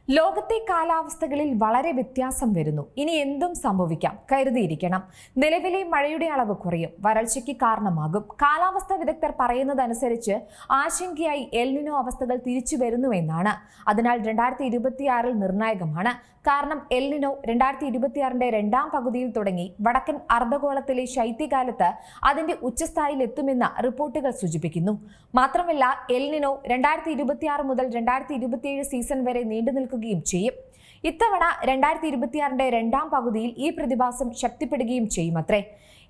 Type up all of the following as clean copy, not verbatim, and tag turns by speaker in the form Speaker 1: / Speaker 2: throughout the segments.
Speaker 1: ലോകത്തെ കാലാവസ്ഥകളിൽ വളരെ വ്യത്യാസം വരുന്നു. ഇനി എന്തും സംഭവിക്കാം, കരുതിയിരിക്കണം. നിലവിലെ മഴയുടെ അളവ് കുറയും, വരൾച്ചയ്ക്ക് കാരണമാകും. കാലാവസ്ഥാ വിദഗ്ധർ പറയുന്നതനുസരിച്ച് ആശങ്കയായി എൽ നിനോ അവസ്ഥകൾ തിരിച്ചു വരുന്നുവെന്നാണ്. അതിനാൽ 2026 നിർണായകമാണ്. കാരണം എൽ നിനോ 2026 രണ്ടാം പകുതിയിൽ തുടങ്ങി വടക്കൻ അർദ്ധഗോളത്തിലെ ശൈത്യകാലത്ത് അതിന്റെ ഉച്ചസ്ഥായിയിൽ എത്തുമെന്ന് റിപ്പോർട്ടുകൾ സൂചിപ്പിക്കുന്നു. മാത്രമല്ല, എൽ നിനോ 2026 മുതൽ 2027 സീസൺ വരെ നീണ്ടു നിൽക്കുകയും ചെയ്യും. ഇത്തവണ 2026 രണ്ടാം പകുതിയിൽ ഈ പ്രതിഭാസം ശക്തിപ്പെടുകയും ചെയ്യുമത്രേ.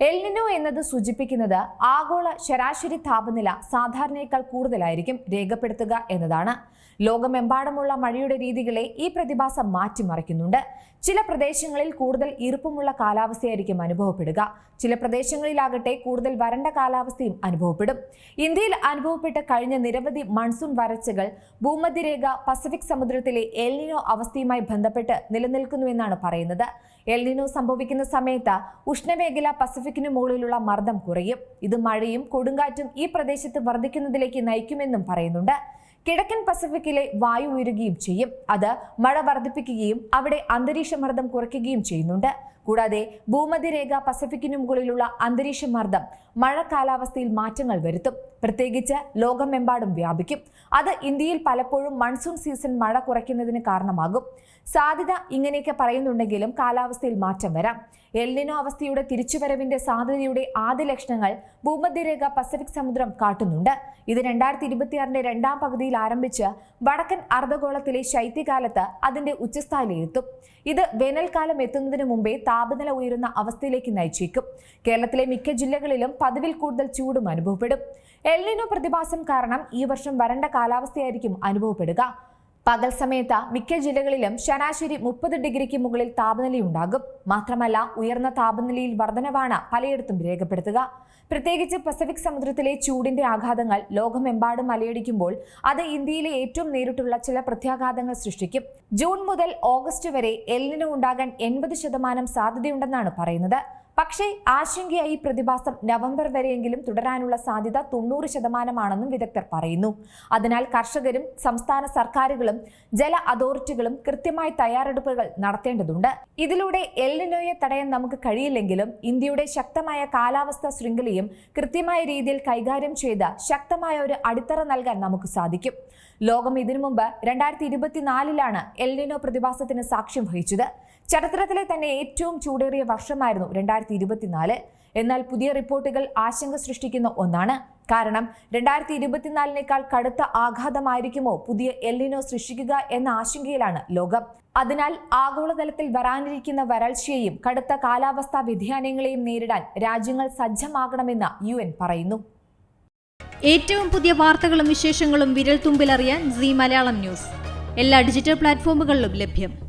Speaker 1: എൽ നിനോ എന്നത് സൂചിപ്പിക്കുന്നത് ആഗോള ശരാശരി താപനില സാധാരണയേക്കാൾ കൂടുതലായിരിക്കും രേഖപ്പെടുത്തുക എന്നതാണ്. ലോകമെമ്പാടുമുള്ള മഴയുടെ രീതികളെ ഈ പ്രതിഭാസം മാറ്റിമറിക്കുന്നുണ്ട്. ചില പ്രദേശങ്ങളിൽ കൂടുതൽ ഈർപ്പമുള്ള കാലാവസ്ഥയായിരിക്കും അനുഭവപ്പെടുക. ചില പ്രദേശങ്ങളിലാകട്ടെ കൂടുതൽ വരണ്ട കാലാവസ്ഥയും അനുഭവപ്പെടും. ഇന്ത്യയിൽ അനുഭവപ്പെട്ട കഴിഞ്ഞ നിരവധി മൺസൂൺ വരൾച്ചകൾ ഭൂമധ്യരേഖ പസഫിക് സമുദ്രത്തിലെ എൽ നിനോ അവസ്ഥയുമായി ബന്ധപ്പെട്ട് നിലനിൽക്കുന്നുവെന്നാണ് പറയുന്നത്. എൽ നിനോ സംഭവിക്കുന്ന സമയത്ത് ഉഷ്ണമേഖല പസഫിക്കിനു മുകളിലുള്ള മർദ്ദം കുറയും. ഇത് മഴയും കൊടുങ്കാറ്റും ഈ പ്രദേശത്ത് വർദ്ധിക്കുന്നതിലേക്ക് നയിക്കുമെന്നും പറയുന്നുണ്ട്. കിഴക്കൻ പസഫിക്കിലെ വായു ഉയരുകയും ചെയ്യും. അത് മഴ വർദ്ധിപ്പിക്കുകയും അവിടെ അന്തരീക്ഷ മർദ്ദം കുറയ്ക്കുകയും ചെയ്യുന്നുണ്ട്. കൂടാതെ ഭൂമധ്യരേഖ പസഫിക്കിനു മുകളിലുള്ള അന്തരീക്ഷ മർദ്ദം മഴ കാലാവസ്ഥയിൽ മാറ്റങ്ങൾ വരുത്തും. പ്രത്യേകിച്ച് ലോകമെമ്പാടും വ്യാപിക്കും. അത് ഇന്ത്യയിൽ പലപ്പോഴും മൺസൂൺ സീസൺ മഴ കുറയ്ക്കുന്നതിന് കാരണമാകും. സാധ്യത ഇങ്ങനെയൊക്കെ പറയുന്നുണ്ടെങ്കിലും കാലാവസ്ഥയിൽ മാറ്റം വരാം. എൽ നിനോ അവസ്ഥയുടെ തിരിച്ചുവരവിന്റെ സാധ്യതയുടെ ആദ്യ ലക്ഷണങ്ങൾ ഭൂമധ്യരേഖ പസഫിക് സമുദ്രം കാട്ടുന്നുണ്ട്. ഇത് 2026 രണ്ടാം പകുതിയിൽ ആരംഭിച്ച് വടക്കൻ അർദ്ധഗോളത്തിലെ ശൈത്യകാലത്ത് അതിന്റെ ഉച്ചസ്ഥായിലെത്തും. ഇത് വേനൽക്കാലം എത്തുന്നതിന് മുമ്പേ താപനില ഉയരുന്ന അവസ്ഥയിലേക്ക് നയിച്ചേക്കും. കേരളത്തിലെ മിക്ക ജില്ലകളിലും പതിവിൽ കൂടുതൽ ചൂടും അനുഭവപ്പെടും. എൽ നിനോ പ്രതിഭാസം കാരണം ഈ വർഷം വരണ്ട കാലാവസ്ഥയായിരിക്കും അനുഭവപ്പെടുക. പകൽ സമയത്ത് മിക്ക ജില്ലകളിലും ശരാശരി 30 ഡിഗ്രിക്ക് മുകളിൽ താപനിലയുണ്ടാകും. മാത്രമല്ല, ഉയർന്ന താപനിലയിൽ വർധനവാണ് പലയിടത്തും രേഖപ്പെടുത്തുക. പ്രത്യേകിച്ച് പസഫിക് സമുദ്രത്തിലെ ചൂടിന്റെ ആഘാതങ്ങൾ ലോകമെമ്പാടും അലയടിക്കുമ്പോൾ അത് ഇന്ത്യയിലെ ഏറ്റവും നേരിട്ടുള്ള ചില പ്രത്യാഘാതങ്ങൾ സൃഷ്ടിക്കും. ജൂൺ മുതൽ ഓഗസ്റ്റ് വരെ എൽ നിനോ ഉണ്ടാകാൻ 80% സാധ്യതയുണ്ടെന്നാണ് പറയുന്നത്. പക്ഷേ ആശങ്കയായി പ്രതിഭാസം നവംബർ വരെയെങ്കിലും തുടരാനുള്ള സാധ്യത 90% വിദഗ്ധർ പറയുന്നു. അതിനാൽ കർഷകരും സംസ്ഥാന സർക്കാരുകളും ജല അതോറിറ്റികളും കൃത്യമായ തയ്യാറെടുപ്പുകൾ നടത്തേണ്ടതുണ്ട്. ഇതിലൂടെ എൽ നിനോയെ തടയാൻ നമുക്ക് കഴിയില്ലെങ്കിലും ഇന്ത്യയുടെ ശക്തമായ കാലാവസ്ഥാ ശൃംഖലയും കൃത്യമായ രീതിയിൽ കൈകാര്യം ചെയ്ത് ശക്തമായ ഒരു അടിത്തറ നൽകാൻ നമുക്ക് സാധിക്കും. ലോകം ഇതിനു മുമ്പ് 2024 എൽ നിനോ പ്രതിഭാസത്തിന് സാക്ഷ്യം വഹിച്ചത്. ചരിത്രത്തിലെ തന്നെ ഏറ്റവും ചൂടേറിയ വർഷമായിരുന്നു 2024. എന്നാൽ പുതിയ റിപ്പോർട്ടുകൾ ആശങ്ക സൃഷ്ടിക്കുന്ന ഒന്നാണ്. കാരണം 2024 കടുത്ത ആഘാതമായിരിക്കുമോ പുതിയ എൽ നിനോ സൃഷ്ടിക്കുക എന്ന ആശങ്കയിലാണ് ലോകം. അതിനാൽ ആഗോളതലത്തിൽ വരാനിരിക്കുന്ന വരൾച്ചയെയും കടുത്ത കാലാവസ്ഥാ വ്യതിയാനങ്ങളെയും നേരിടാൻ രാജ്യങ്ങൾ സജ്ജമാകണമെന്ന് UN പറയുന്നു.
Speaker 2: ഏറ്റവും പുതിയ വാർത്തകളും വിശേഷങ്ങളും വിരൽ തുമ്പിലറിയാൻ സീ മലയാളം ന്യൂസ് എല്ലാ ഡിജിറ്റൽ പ്ലാറ്റ്ഫോമുകളിലും ലഭ്യം.